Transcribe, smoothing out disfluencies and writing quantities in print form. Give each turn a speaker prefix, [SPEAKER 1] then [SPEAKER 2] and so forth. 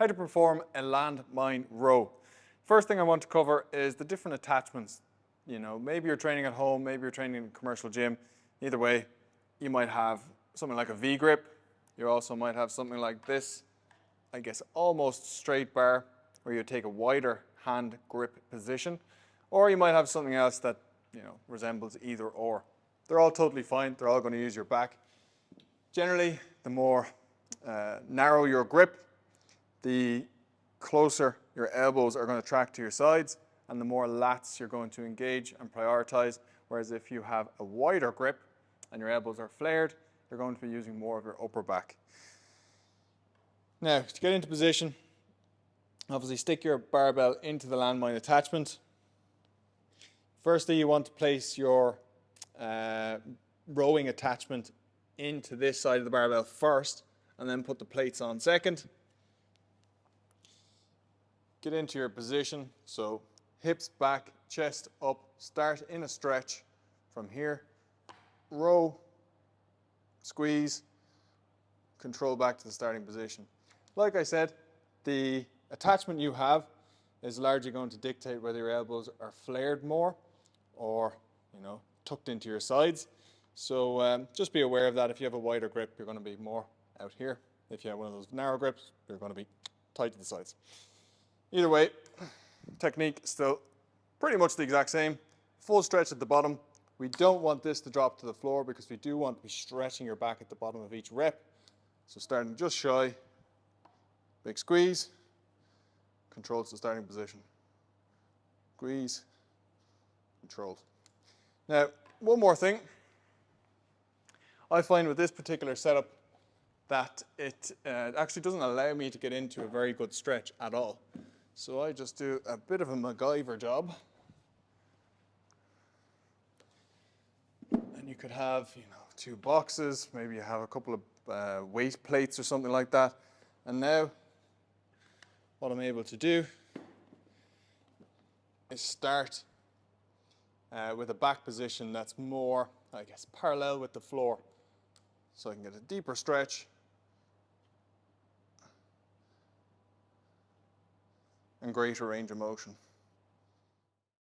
[SPEAKER 1] how to perform a landmine row. First thing I want to cover is the different attachments. You know, maybe you're training at home, maybe you're training in a commercial gym. Either way, you might have something like a V-grip. You also might have something like this, I guess almost straight bar, where you take a wider hand grip position. Or you might have something else that, you know, resembles either or. They're all totally fine. They're all going to use your back. Generally, the more narrow your grip, the closer your elbows are going to track to your sides, and the more lats you're going to engage and prioritize. Whereas if you have a wider grip and your elbows are flared, you're going to be using more of your upper back. Now, to get into position, obviously stick your barbell into the landmine attachment. Firstly, you want to place your rowing attachment into this side of the barbell first, and then put the plates on second. Get into your position, so hips back, chest up, start in a stretch from here, row, squeeze, control back to the starting position. Like I said, the attachment you have is largely going to dictate whether your elbows are flared more or, you know, tucked into your sides. So just be aware of that. If you have a wider grip, you're going to be more out here. If you have one of those narrow grips, you're going to be tight to the sides. Either way, technique still pretty much the exact same. Full stretch at the bottom. We don't want this to drop to the floor because we do want to be stretching your back at the bottom of each rep. So starting just shy, big squeeze, controls the starting position. Squeeze, controlled. Now, one more thing. I find with this particular setup that it actually doesn't allow me to get into a very good stretch at all. So I just do a bit of a MacGyver job. And you could have, you know, 2 boxes, maybe you have a couple of weight plates or something like that. And now what I'm able to do is start with a back position that's more, I guess, parallel with the floor. So I can get a deeper stretch and greater range of motion.